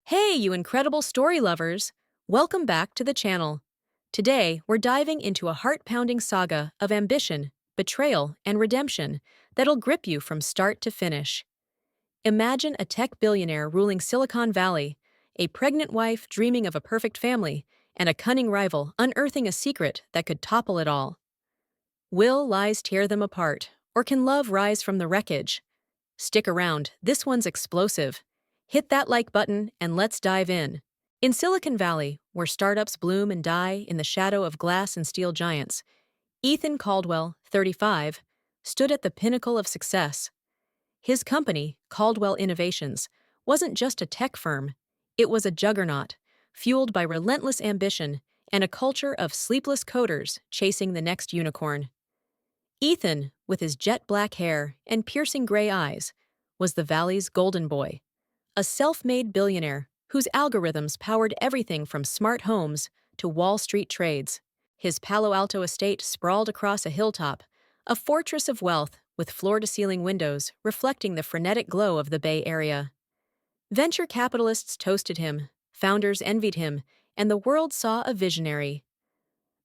Hey, you incredible story lovers! Welcome back to the channel. Today, we're diving into a heart-pounding saga of ambition, betrayal, and redemption that'll grip you from start to finish. Imagine a tech billionaire ruling Silicon Valley, a pregnant wife dreaming of a perfect family, and a cunning rival unearthing a secret that could topple it all. Will lies tear them apart, or can love rise from the wreckage? Stick around, this one's explosive. Hit that like button and let's dive in. In Silicon Valley, where startups bloom and die in the shadow of glass and steel giants, Ethan Caldwell, 35, stood at the pinnacle of success. His company, Caldwell Innovations, wasn't just a tech firm, it was a juggernaut, fueled by relentless ambition and a culture of sleepless coders chasing the next unicorn. Ethan, with his jet black hair and piercing gray eyes, was the Valley's golden boy, a self-made billionaire whose algorithms powered everything from smart homes to Wall Street trades. His Palo Alto estate sprawled across a hilltop, a fortress of wealth with floor-to-ceiling windows reflecting the frenetic glow of the Bay Area. Venture capitalists toasted him, founders envied him, and the world saw a visionary.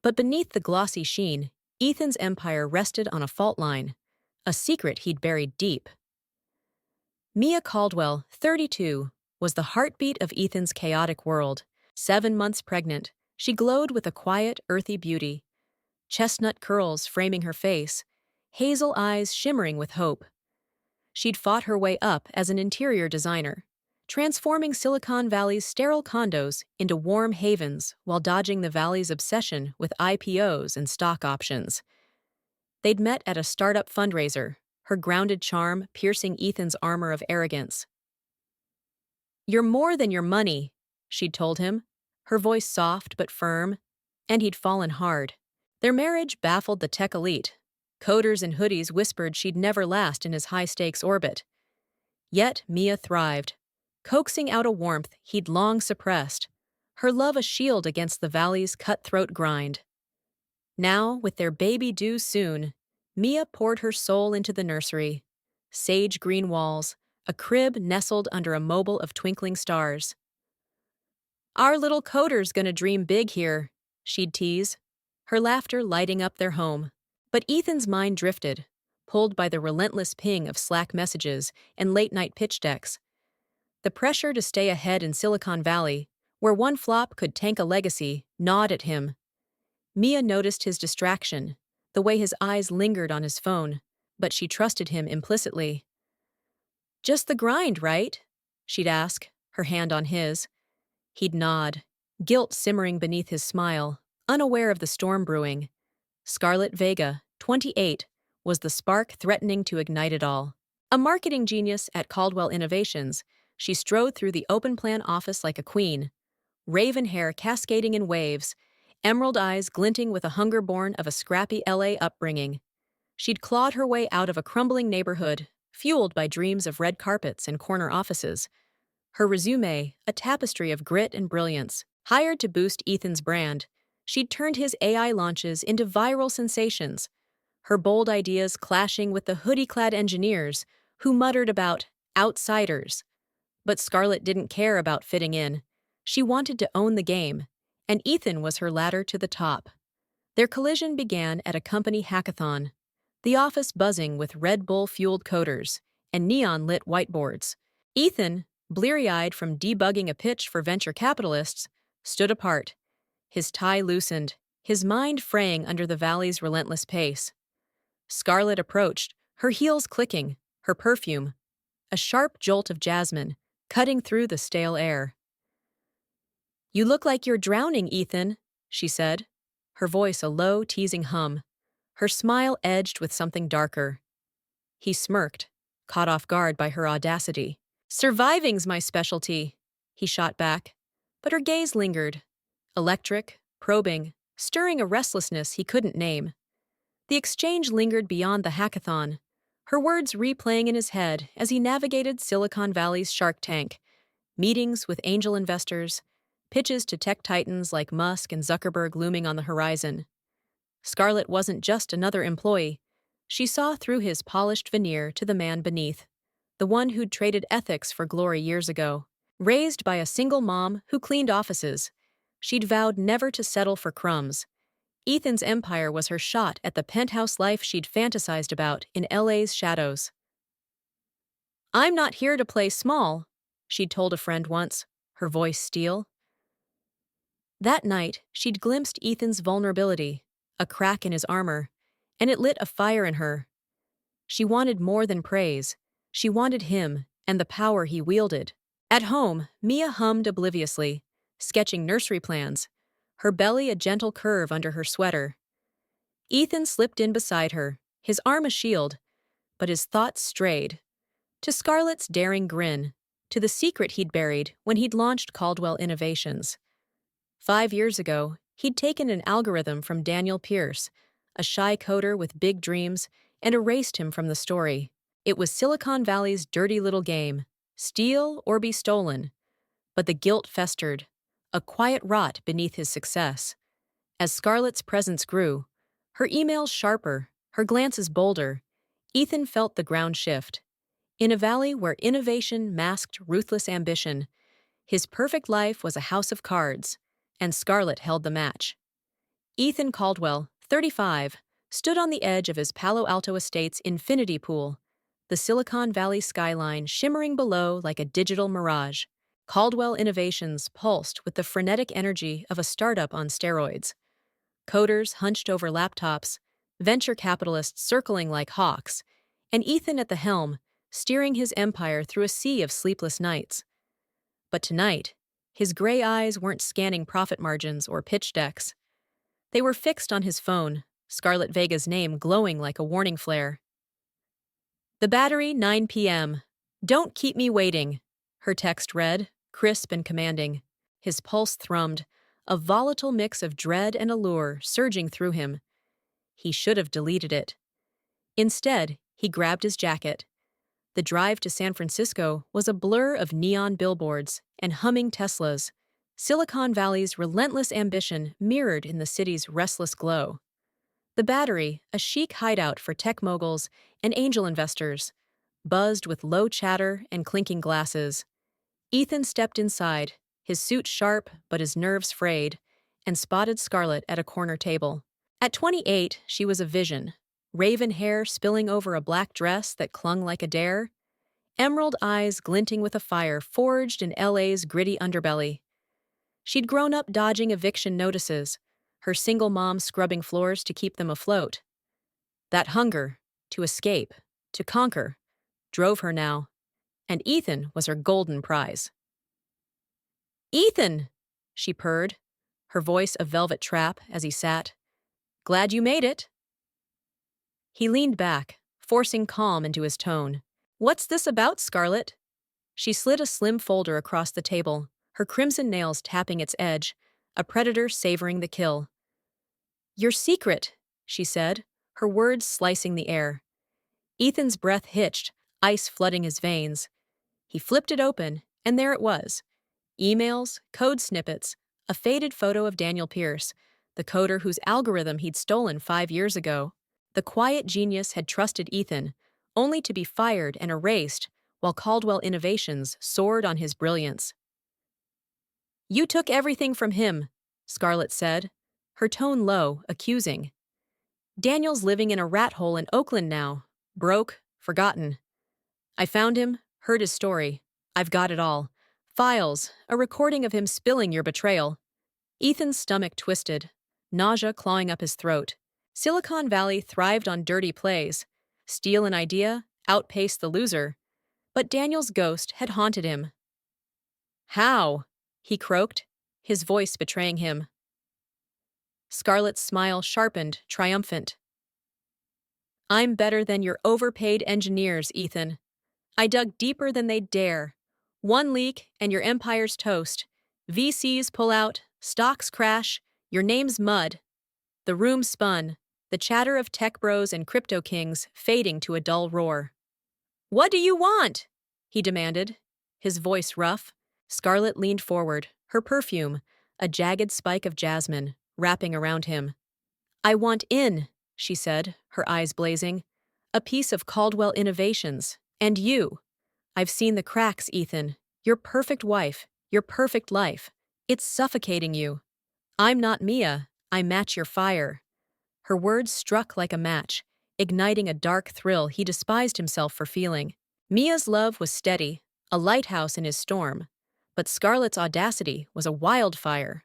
But beneath the glossy sheen, Ethan's empire rested on a fault line, a secret he'd buried deep. Mia Caldwell, 32, was the heartbeat of Ethan's chaotic world. 7 months pregnant, she glowed with a quiet, earthy beauty. Chestnut curls framing her face, hazel eyes shimmering with hope. She'd fought her way up as an interior designer, transforming Silicon Valley's sterile condos into warm havens while dodging the Valley's obsession with IPOs and stock options. They'd met at a startup fundraiser, her grounded charm piercing Ethan's armor of arrogance. "You're more than your money," she'd told him, her voice soft but firm, and he'd fallen hard. Their marriage baffled the tech elite. Coders in hoodies whispered she'd never last in his high-stakes orbit. Yet Mia thrived, coaxing out a warmth he'd long suppressed, her love a shield against the Valley's cutthroat grind. Now, with their baby due soon, Mia poured her soul into the nursery. Sage green walls, a crib nestled under a mobile of twinkling stars. "Our little coder's gonna dream big here," she'd tease, her laughter lighting up their home. But Ethan's mind drifted, pulled by the relentless ping of Slack messages and late-night pitch decks. The pressure to stay ahead in Silicon Valley, where one flop could tank a legacy, gnawed at him. Mia noticed his distraction, the way his eyes lingered on his phone, but she trusted him implicitly. "Just the grind, right?" she'd ask, her hand on his. He'd nod, guilt simmering beneath his smile, unaware of the storm brewing. Scarlett Vega, 28, was the spark threatening to ignite it all. A marketing genius at Caldwell Innovations, she strode through the open-plan office like a queen, raven hair cascading in waves, emerald eyes glinting with a hunger born of a scrappy LA upbringing. She'd clawed her way out of a crumbling neighborhood, fueled by dreams of red carpets and corner offices. Her resume, a tapestry of grit and brilliance. Hired to boost Ethan's brand, she'd turned his AI launches into viral sensations, her bold ideas clashing with the hoodie-clad engineers who muttered about outsiders. But Scarlett didn't care about fitting in. She wanted to own the game, and Ethan was her ladder to the top. Their collision began at a company hackathon, the office buzzing with Red Bull-fueled coders and neon-lit whiteboards. Ethan, bleary-eyed from debugging a pitch for venture capitalists, stood apart, his tie loosened, his mind fraying under the Valley's relentless pace. Scarlett approached, her heels clicking, her perfume, a sharp jolt of jasmine, cutting through the stale air. "You look like you're drowning, Ethan," she said, her voice a low, teasing hum, her smile edged with something darker. He smirked, caught off guard by her audacity. "Surviving's my specialty," he shot back, but her gaze lingered, electric, probing, stirring a restlessness he couldn't name. The exchange lingered beyond the hackathon, her words replaying in his head as he navigated Silicon Valley's Shark Tank, meetings with angel investors, pitches to tech titans like Musk and Zuckerberg looming on the horizon. Scarlett wasn't just another employee. She saw through his polished veneer to the man beneath, the one who'd traded ethics for glory years ago. Raised by a single mom who cleaned offices, she'd vowed never to settle for crumbs. Ethan's empire was her shot at the penthouse life she'd fantasized about in LA's shadows. "I'm not here to play small," she'd told a friend once, her voice steel. That night, she'd glimpsed Ethan's vulnerability, a crack in his armor, and it lit a fire in her. She wanted more than praise. She wanted him and the power he wielded. At home, Mia hummed obliviously, sketching nursery plans, her belly a gentle curve under her sweater. Ethan slipped in beside her, his arm a shield, but his thoughts strayed. To Scarlett's daring grin, to the secret he'd buried when he'd launched Caldwell Innovations. 5 years ago, he'd taken an algorithm from Daniel Pierce, a shy coder with big dreams, and erased him from the story. It was Silicon Valley's dirty little game, steal or be stolen. But the guilt festered, a quiet rot beneath his success. As Scarlett's presence grew, her emails sharper, her glances bolder, Ethan felt the ground shift. In a valley where innovation masked ruthless ambition, his perfect life was a house of cards, and Scarlett held the match. Ethan Caldwell, 35, stood on the edge of his Palo Alto estate's infinity pool, the Silicon Valley skyline shimmering below like a digital mirage. Caldwell Innovations pulsed with the frenetic energy of a startup on steroids. Coders hunched over laptops, venture capitalists circling like hawks, and Ethan at the helm, steering his empire through a sea of sleepless nights. But tonight, his gray eyes weren't scanning profit margins or pitch decks. They were fixed on his phone, Scarlett Vega's name glowing like a warning flare. "The battery, 9 p.m. Don't keep me waiting," her text read, crisp and commanding. His pulse thrummed, a volatile mix of dread and allure surging through him. He should have deleted it. Instead, he grabbed his jacket. The drive to San Francisco was a blur of neon billboards and humming Teslas, Silicon Valley's relentless ambition mirrored in the city's restless glow. The Battery, a chic hideout for tech moguls and angel investors, buzzed with low chatter and clinking glasses. Ethan stepped inside, his suit sharp but his nerves frayed, and spotted Scarlett at a corner table. At 28, she was a vision. Raven hair spilling over a black dress that clung like a dare, emerald eyes glinting with a fire forged in LA's gritty underbelly. She'd grown up dodging eviction notices, her single mom scrubbing floors to keep them afloat. That hunger, to escape, to conquer, drove her now, and Ethan was her golden prize. "Ethan!" she purred, her voice a velvet trap as he sat. "Glad you made it." He leaned back, forcing calm into his tone. "What's this about, Scarlett?" She slid a slim folder across the table, her crimson nails tapping its edge, a predator savoring the kill. "Your secret," she said, her words slicing the air. Ethan's breath hitched, ice flooding his veins. He flipped it open, and there it was. Emails, code snippets, a faded photo of Daniel Pierce, the coder whose algorithm he'd stolen 5 years ago. The quiet genius had trusted Ethan, only to be fired and erased while Caldwell Innovations soared on his brilliance. "You took everything from him," Scarlett said, her tone low, accusing. "Daniel's living in a rat hole in Oakland now, broke, forgotten. I found him, heard his story. I've got it all. Files, a recording of him spilling your betrayal." Ethan's stomach twisted, nausea clawing up his throat. Silicon Valley thrived on dirty plays. Steal an idea, outpace the loser. But Daniel's ghost had haunted him. "How?" he croaked, his voice betraying him. Scarlett's smile sharpened, triumphant. "I'm better than your overpaid engineers, Ethan. I dug deeper than they'd dare. One leak and your empire's toast. VCs pull out, stocks crash, your name's mud." The room spun, the chatter of tech bros and crypto kings fading to a dull roar. "What do you want?" he demanded, his voice rough. Scarlett leaned forward, her perfume, a jagged spike of jasmine, wrapping around him. "I want in," she said, her eyes blazing. "A piece of Caldwell Innovations. And you. I've seen the cracks, Ethan. Your perfect wife, your perfect life. It's suffocating you. I'm not Mia, I match your fire. Her words struck like a match, igniting a dark thrill he despised himself for feeling. Mia's love was steady, a lighthouse in his storm, but Scarlett's audacity was a wildfire.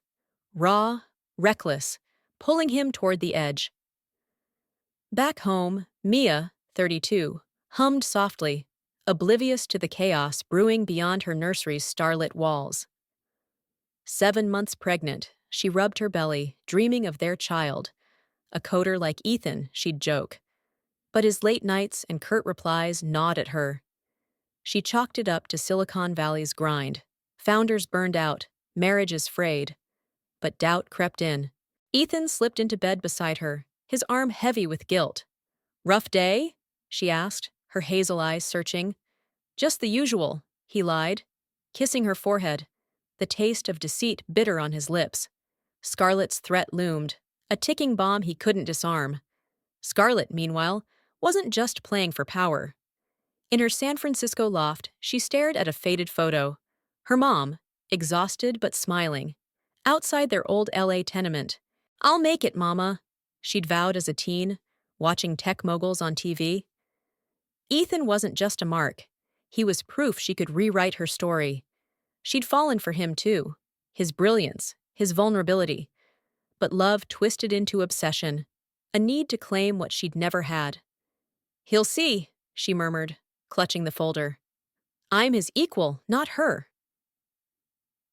Raw, reckless, pulling him toward the edge. Back home, Mia, 32, hummed softly, oblivious to the chaos brewing beyond her nursery's starlit walls. 7 months pregnant, she rubbed her belly, dreaming of their child. A coder like Ethan, she'd joke. But his late nights and curt replies gnawed at her. She chalked it up to Silicon Valley's grind. Founders burned out, marriages frayed. But doubt crept in. Ethan slipped into bed beside her, his arm heavy with guilt. "Rough day?" she asked, her hazel eyes searching. "Just the usual," he lied, kissing her forehead, the taste of deceit bitter on his lips. Scarlett's threat loomed, a ticking bomb he couldn't disarm. Scarlett, meanwhile, wasn't just playing for power. In her San Francisco loft, she stared at a faded photo. Her mom, exhausted but smiling, outside their old LA tenement. "I'll make it, Mama," she'd vowed as a teen, watching tech moguls on TV. Ethan wasn't just a mark. He was proof she could rewrite her story. She'd fallen for him, too. His brilliance, his vulnerability. But love twisted into obsession, a need to claim what she'd never had. "He'll see," she murmured, clutching the folder. "I'm his equal, not her."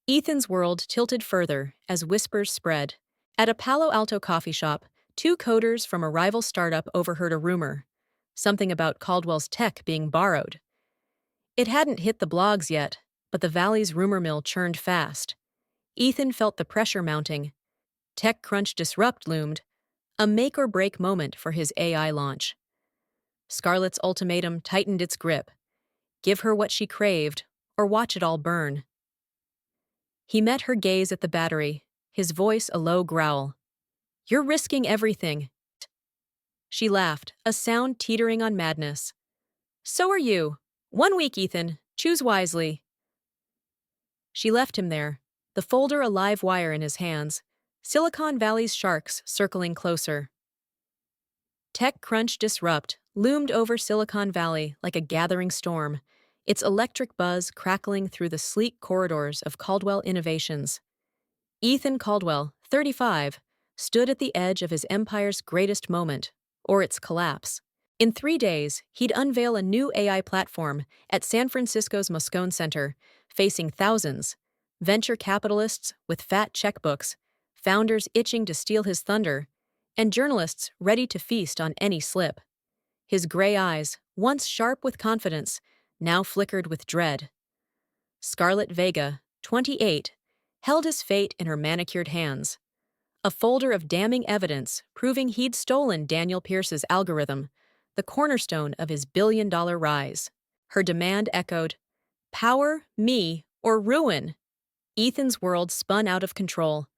Ethan's world tilted further as whispers spread. At a Palo Alto coffee shop, two coders from a rival startup overheard a rumor. Something about Caldwell's tech being borrowed. It hadn't hit the blogs yet, but the Valley's rumor mill churned fast. Ethan felt the pressure mounting. TechCrunch Disrupt loomed, a make-or-break moment for his AI launch. Scarlett's ultimatum tightened its grip. Give her what she craved, or watch it all burn. He met her gaze at the battery, his voice a low growl. "You're risking everything." She laughed, a sound teetering on madness. "So are you. 1 week, Ethan. Choose wisely." She left him there, the folder a live wire in his hands, Silicon Valley's sharks circling closer. TechCrunch Disrupt loomed over Silicon Valley like a gathering storm, its electric buzz crackling through the sleek corridors of Caldwell Innovations. Ethan Caldwell, 35, stood at the edge of his empire's greatest moment, or its collapse. In 3 days, he'd unveil a new AI platform at San Francisco's Moscone Center, facing thousands, venture capitalists with fat checkbooks, founders itching to steal his thunder, and journalists ready to feast on any slip. His gray eyes, once sharp with confidence, now flickered with dread. Scarlett Vega, 28, held his fate in her manicured hands. A folder of damning evidence proving he'd stolen Daniel Pierce's algorithm, the cornerstone of his billion-dollar rise. Her demand echoed, "Power, me, or ruin." Ethan's world spun out of control.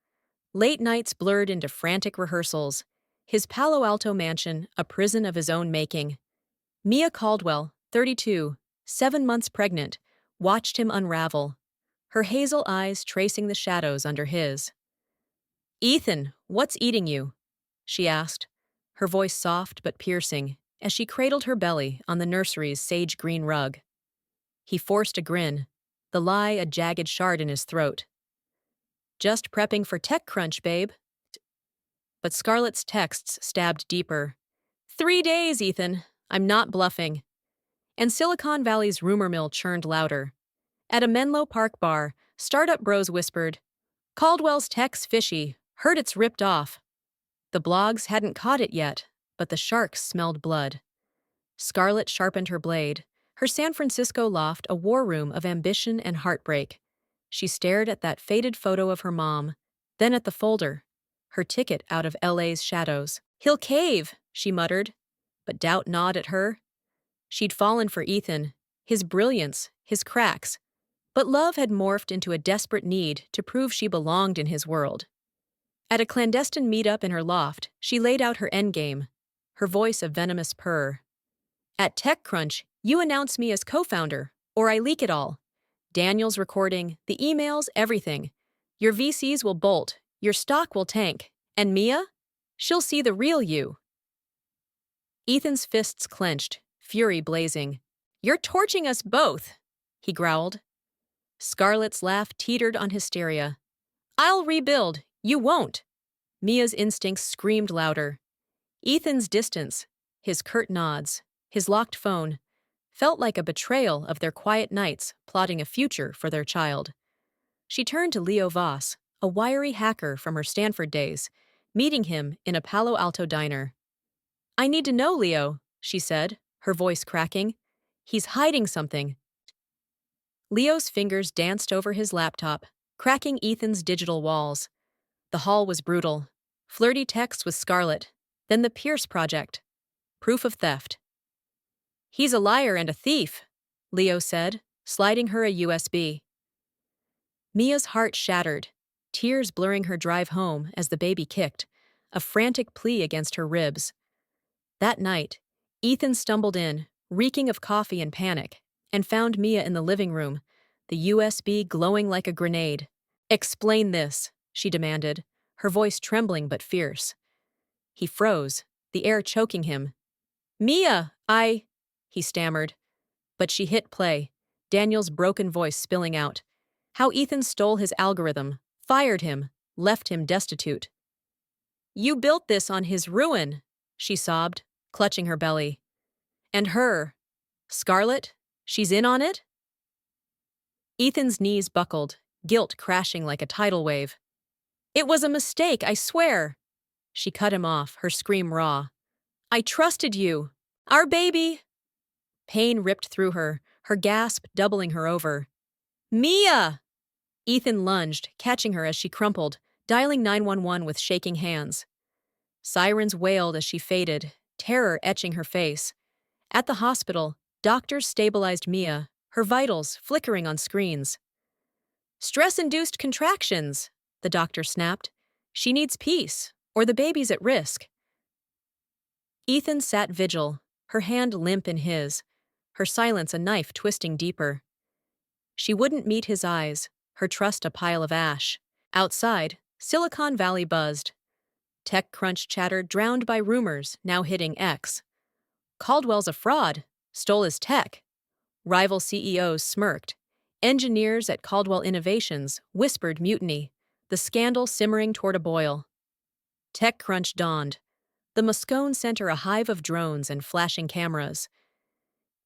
Late nights blurred into frantic rehearsals, his Palo Alto mansion a prison of his own making. Mia Caldwell, 32, 7 months pregnant, watched him unravel, her hazel eyes tracing the shadows under his. "Ethan, what's eating you?" she asked, her voice soft but piercing, as she cradled her belly on the nursery's sage green rug. He forced a grin, the lie a jagged shard in his throat. "Just prepping for TechCrunch, babe." But Scarlett's texts stabbed deeper. 3 days, Ethan. I'm not bluffing." And Silicon Valley's rumor mill churned louder. At a Menlo Park bar, startup bros whispered, "Caldwell's tech's fishy. Heard it's ripped off." The blogs hadn't caught it yet, but the sharks smelled blood. Scarlett sharpened her blade, her San Francisco loft a war room of ambition and heartbreak. She stared at that faded photo of her mom, then at the folder, her ticket out of LA's shadows. "He'll cave," she muttered, but doubt gnawed at her. She'd fallen for Ethan, his brilliance, his cracks, but love had morphed into a desperate need to prove she belonged in his world. At a clandestine meetup in her loft, she laid out her endgame, her voice a venomous purr. "At TechCrunch, you announce me as co-founder, or I leak it all. Daniel's recording, the emails, everything. Your VCs will bolt, your stock will tank. And Mia? She'll see the real you. Ethan's fists clenched, fury blazing. You're torching us both, he growled. Scarlett's laugh teetered on hysteria. I'll rebuild, you won't. Mia's instincts screamed louder. Ethan's distance, his curt nods, his locked phone, felt like a betrayal of their quiet nights plotting a future for their child. She turned to Leo Voss, a wiry hacker from her Stanford days, meeting him in a Palo Alto diner. I need to know, Leo, she said, her voice cracking. He's hiding something. Leo's fingers danced over his laptop, cracking Ethan's digital walls. The hall was brutal. Flirty texts with Scarlett, then the Pierce Project. Proof of theft. He's a liar and a thief, Leo said, sliding her a USB. Mia's heart shattered, tears blurring her drive home as the baby kicked, a frantic plea against her ribs. That night, Ethan stumbled in, reeking of coffee and panic, and found Mia in the living room, the USB glowing like a grenade. Explain this, she demanded, her voice trembling but fierce. He froze, the air choking him. Mia, he stammered. But she hit play, Daniel's broken voice spilling out. How Ethan stole his algorithm, fired him, left him destitute. You built this on his ruin, she sobbed, clutching her belly. And her, Scarlett, she's in on it? Ethan's knees buckled, guilt crashing like a tidal wave. It was a mistake, I swear. She cut him off, her scream raw. I trusted you. Our baby. Pain ripped through her, her gasp doubling her over. Mia! Ethan lunged, catching her as she crumpled, dialing 911 with shaking hands. Sirens wailed as she faded, terror etching her face. At the hospital, doctors stabilized Mia, her vitals flickering on screens. Stress-induced contractions, the doctor snapped. She needs peace, or the baby's at risk. Ethan sat vigil, her hand limp in his, her silence a knife twisting deeper. She wouldn't meet his eyes, her trust a pile of ash. Outside, Silicon Valley buzzed. TechCrunch chatter drowned by rumors now hitting X. Caldwell's a fraud, stole his tech. Rival CEOs smirked. Engineers at Caldwell Innovations whispered mutiny, the scandal simmering toward a boil. TechCrunch dawned. The Moscone Center a hive of drones and flashing cameras.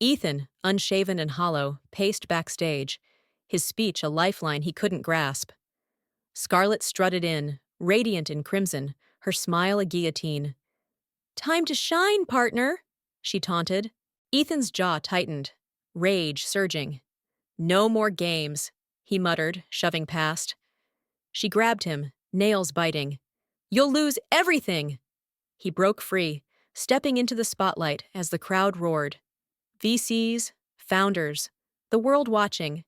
Ethan, unshaven and hollow, paced backstage, his speech a lifeline he couldn't grasp. Scarlett strutted in, radiant in crimson, her smile a guillotine. Time to shine, partner, she taunted. Ethan's jaw tightened, rage surging. No more games, he muttered, shoving past. She grabbed him, nails biting. You'll lose everything! He broke free, stepping into the spotlight as the crowd roared. VCs, founders, the world watching.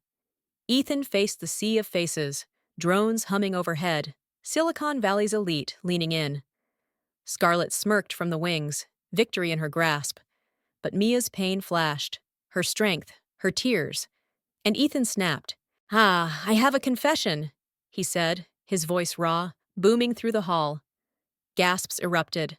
Ethan faced the sea of faces, drones humming overhead, Silicon Valley's elite leaning in. Scarlett smirked from the wings, victory in her grasp. But Mia's pain flashed, her strength, her tears. And Ethan snapped. I have a confession, he said, his voice raw, booming through the hall. Gasps erupted.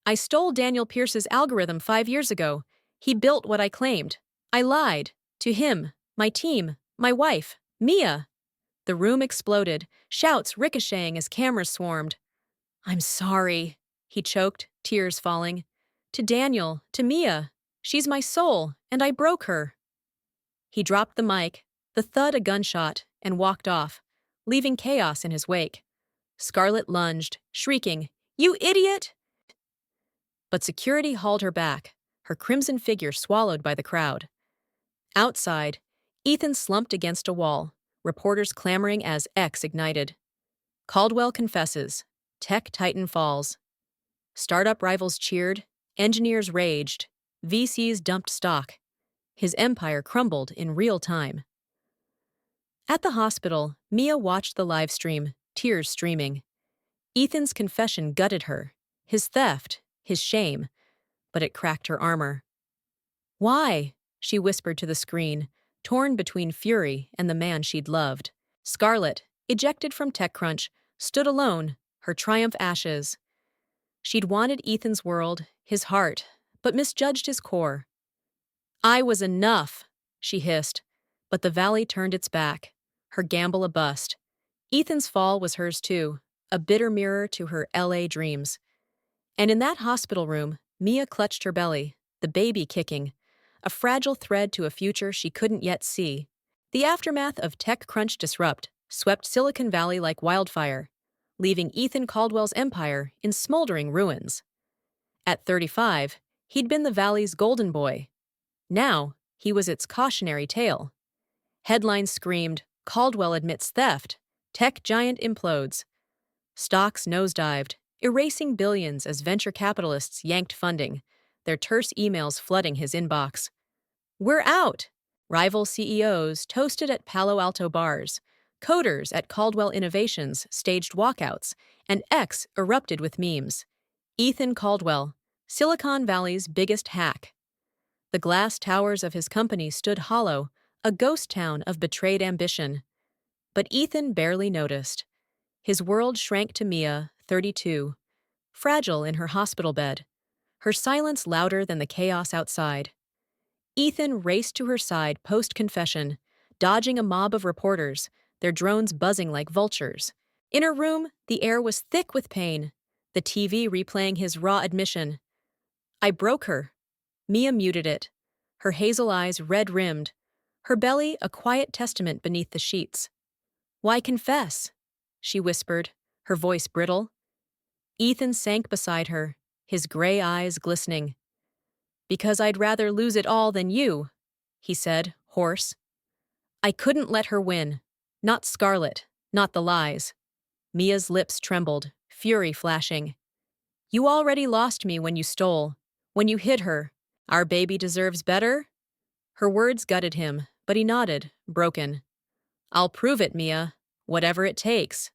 I stole Daniel Pierce's algorithm 5 years ago. He built what I claimed. I lied. To him, my team, my wife, Mia. The room exploded, shouts ricocheting as cameras swarmed. I'm sorry, he choked, tears falling. To Daniel, to Mia. She's my soul, and I broke her. He dropped the mic, the thud a gunshot, and walked off, leaving chaos in his wake. Scarlett lunged, shrieking, You idiot! But security hauled her back, her crimson figure swallowed by the crowd. Outside, Ethan slumped against a wall, reporters clamoring as X ignited. Caldwell confesses. Tech Titan falls. Startup rivals cheered, engineers raged, VCs dumped stock. His empire crumbled in real time. At the hospital, Mia watched the live stream, tears streaming. Ethan's confession gutted her, his theft, his shame, but it cracked her armor. Why? She whispered to the screen, torn between fury and the man she'd loved. Scarlett, ejected from TechCrunch, stood alone, her triumph ashes. She'd wanted Ethan's world, his heart, but misjudged his core. "I was enough," she hissed, but the valley turned its back, her gamble a bust. Ethan's fall was hers too, a bitter mirror to her LA dreams. And in that hospital room, Mia clutched her belly, the baby kicking, a fragile thread to a future she couldn't yet see. The aftermath of TechCrunch Disrupt swept Silicon Valley like wildfire, leaving Ethan Caldwell's empire in smoldering ruins. At 35, he'd been the Valley's golden boy. Now, he was its cautionary tale. Headlines screamed, "Caldwell admits theft. Tech giant implodes." Stocks nosedived, erasing billions as venture capitalists yanked funding, their terse emails flooding his inbox. "We're out!" Rival CEOs toasted at Palo Alto bars. Coders at Caldwell Innovations staged walkouts, and X erupted with memes. Ethan Caldwell, Silicon Valley's biggest hack. The glass towers of his company stood hollow, a ghost town of betrayed ambition. But Ethan barely noticed. His world shrank to Mia, 32, fragile in her hospital bed, her silence louder than the chaos outside. Ethan raced to her side post-confession, dodging a mob of reporters, their drones buzzing like vultures. In her room, the air was thick with pain, the TV replaying his raw admission. "I broke her." Mia muted it, her hazel eyes red-rimmed, her belly a quiet testament beneath the sheets. "Why confess?" she whispered, her voice brittle. Ethan sank beside her, his gray eyes glistening. "Because I'd rather lose it all than you," he said, hoarse. "I couldn't let her win. Not Scarlett, not the lies." Mia's lips trembled, fury flashing. "You already lost me when you stole, when you hid her. Our baby deserves better?" Her words gutted him, but he nodded, broken. "I'll prove it, Mia, whatever it takes."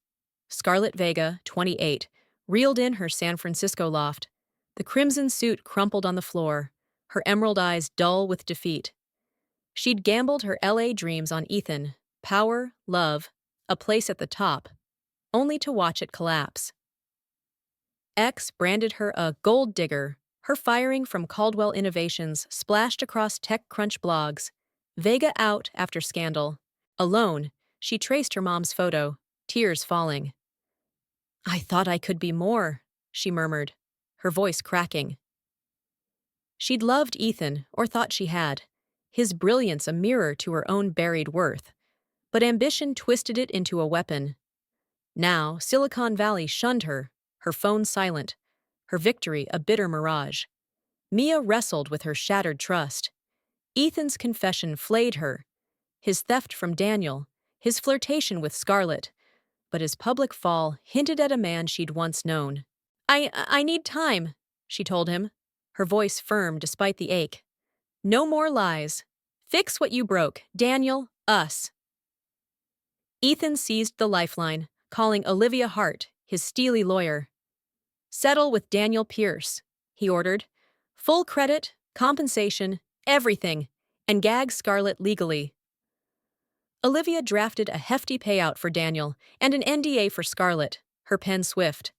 Scarlett Vega, 28, reeled in her San Francisco loft. The crimson suit crumpled on the floor, her emerald eyes dull with defeat. She'd gambled her LA dreams on Ethan, power, love, a place at the top, only to watch it collapse. X branded her a gold digger, her firing from Caldwell Innovations splashed across TechCrunch blogs. Vega out after scandal. Alone, she traced her mom's photo, tears falling. "I thought I could be more," she murmured, her voice cracking. She'd loved Ethan, or thought she had, his brilliance a mirror to her own buried worth. But ambition twisted it into a weapon. Now, Silicon Valley shunned her, her phone silent, her victory a bitter mirage. Mia wrestled with her shattered trust. Ethan's confession flayed her, his theft from Daniel, his flirtation with Scarlett, but his public fall hinted at a man she'd once known. I need time," she told him, her voice firm despite the ache. "No more lies. Fix what you broke, Daniel, us." Ethan seized the lifeline, calling Olivia Hart, his steely lawyer. "Settle with Daniel Pierce," he ordered. "Full credit, compensation, everything, and gag Scarlett legally." Olivia drafted a hefty payout for Daniel and an NDA for Scarlett, her pen swift.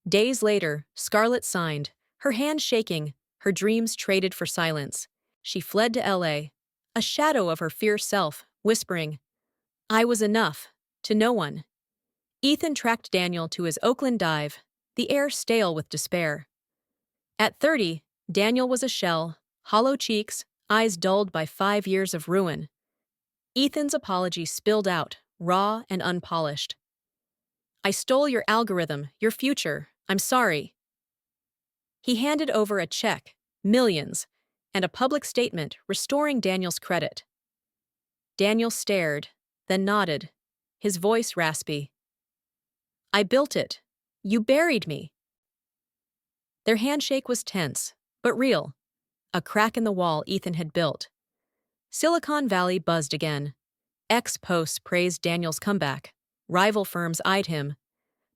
Days later, Scarlett signed, her hand shaking, her dreams traded for silence. She fled to LA, a shadow of her fierce self, whispering, "I was enough," to no one. Ethan tracked Daniel to his Oakland dive, the air stale with despair. At 30, Daniel was a shell, hollow cheeks, eyes dulled by 5 years of ruin. Ethan's apology spilled out, raw and unpolished. "I stole your algorithm, your future. I'm sorry." He handed over a check, millions, and a public statement restoring Daniel's credit. Daniel stared, then nodded, his voice raspy. "I built it. You buried me." Their handshake was tense, but real, a crack in the wall Ethan had built. Silicon Valley buzzed again. Ex-posts praised Daniel's comeback. Rival firms eyed him,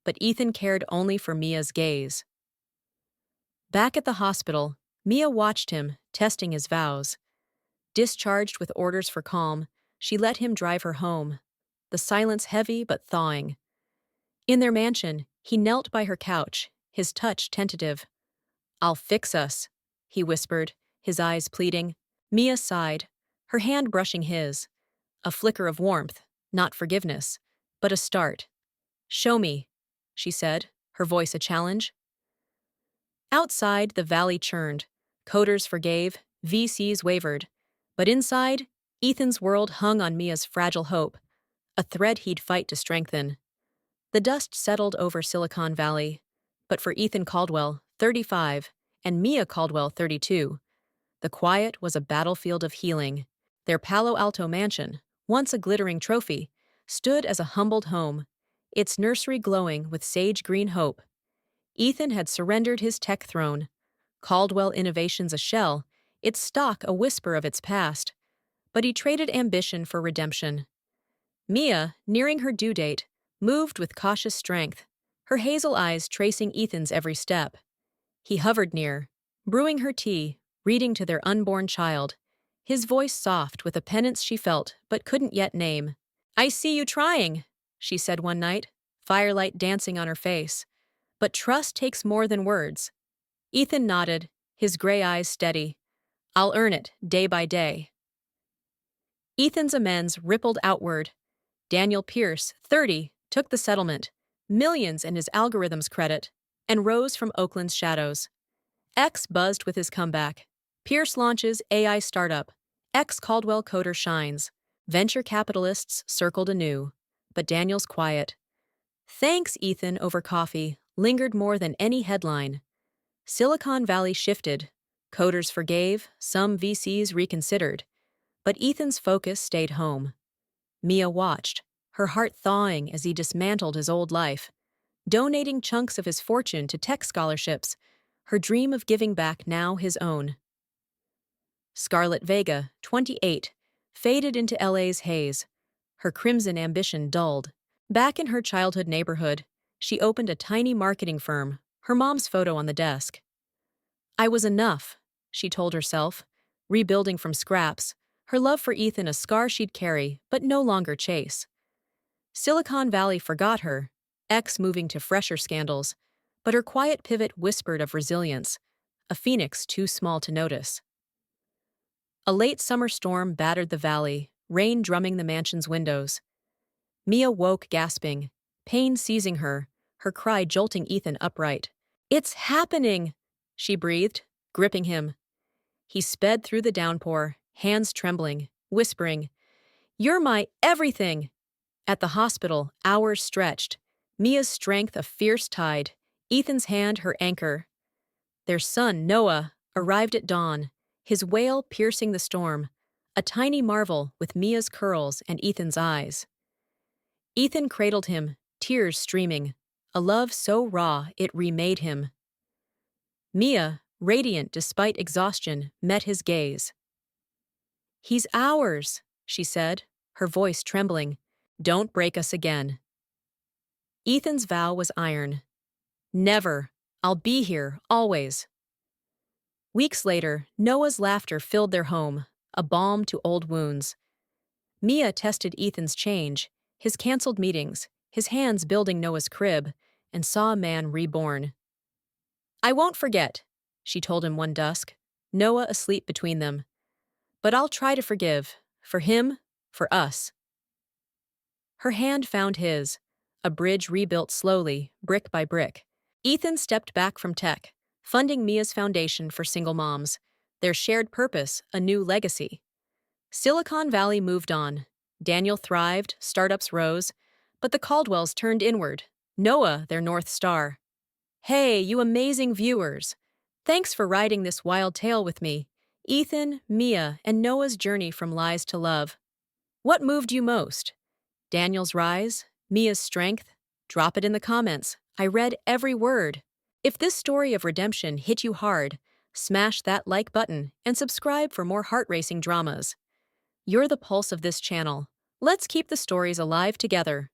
but Ethan cared only for Mia's gaze. Back at the hospital, Mia watched him, testing his vows. Discharged with orders for calm, she let him drive her home, the silence heavy but thawing. In their mansion, he knelt by her couch, his touch tentative. "I'll fix us," he whispered, his eyes pleading. Mia sighed, her hand brushing his. A flicker of warmth, not forgiveness, but a start. "Show me," she said, her voice a challenge. Outside, the valley churned. Coders forgave, VCs wavered. But inside, Ethan's world hung on Mia's fragile hope, a thread he'd fight to strengthen. The dust settled over Silicon Valley. But for Ethan Caldwell, 35, and Mia Caldwell, 32, the quiet was a battlefield of healing. Their Palo Alto mansion, once a glittering trophy, stood as a humbled home, its nursery glowing with sage-green hope. Ethan had surrendered his tech throne, Caldwell Innovations a shell, its stock a whisper of its past, but he traded ambition for redemption. Mia, nearing her due date, moved with cautious strength, her hazel eyes tracing Ethan's every step. He hovered near, brewing her tea, reading to their unborn child, his voice soft with a penance she felt but couldn't yet name. "I see you trying," she said one night, firelight dancing on her face. "But trust takes more than words." Ethan nodded, his gray eyes steady. "I'll earn it, day by day." Ethan's amends rippled outward. Daniel Pierce, 30, took the settlement, millions in his algorithm's credit, and rose from Oakland's shadows. X buzzed with his comeback. Pierce launches AI startup. Caldwell coder shines. Venture capitalists circled anew. But Daniel's quiet. Thanks, Ethan, over coffee, lingered more than any headline. Silicon Valley shifted. Coders forgave, some VCs reconsidered. But Ethan's focus stayed home. Mia watched, her heart thawing as he dismantled his old life, donating chunks of his fortune to tech scholarships, her dream of giving back now his own. Scarlett Vega, 28, faded into LA's haze, her crimson ambition dulled. Back in her childhood neighborhood, she opened a tiny marketing firm, her mom's photo on the desk. "I was enough," she told herself, rebuilding from scraps, her love for Ethan a scar she'd carry but no longer chase. Silicon Valley forgot her, X moving to fresher scandals, but her quiet pivot whispered of resilience, a phoenix too small to notice. A late summer storm battered the valley, rain drumming the mansion's windows. Mia woke gasping, pain seizing her, her cry jolting Ethan upright. "It's happening!" she breathed, gripping him. He sped through the downpour, hands trembling, whispering, "You're my everything!" At the hospital, hours stretched, Mia's strength a fierce tide, Ethan's hand her anchor. Their son, Noah, arrived at dawn, his wail piercing the storm, a tiny marvel with Mia's curls and Ethan's eyes. Ethan cradled him, tears streaming, a love so raw it remade him. Mia, radiant despite exhaustion, met his gaze. "He's ours," she said, her voice trembling. "Don't break us again." Ethan's vow was iron. "Never. I'll be here, always." Weeks later, Noah's laughter filled their home, a balm to old wounds. Mia tested Ethan's change, his canceled meetings, his hands building Noah's crib, and saw a man reborn. "I won't forget," she told him one dusk, Noah asleep between them. "But I'll try to forgive, for him, for us." Her hand found his, a bridge rebuilt slowly, brick by brick. Ethan stepped back from tech, funding Mia's foundation for single moms, their shared purpose, a new legacy. Silicon Valley moved on. Daniel thrived, startups rose, but the Caldwells turned inward, Noah their North Star. Hey, you amazing viewers! Thanks for riding this wild tale with me, Ethan, Mia, and Noah's journey from lies to love. What moved you most? Daniel's rise? Mia's strength? Drop it in the comments. I read every word. If this story of redemption hit you hard, smash that like button and subscribe for more heart-racing dramas. You're the pulse of this channel. Let's keep the stories alive together.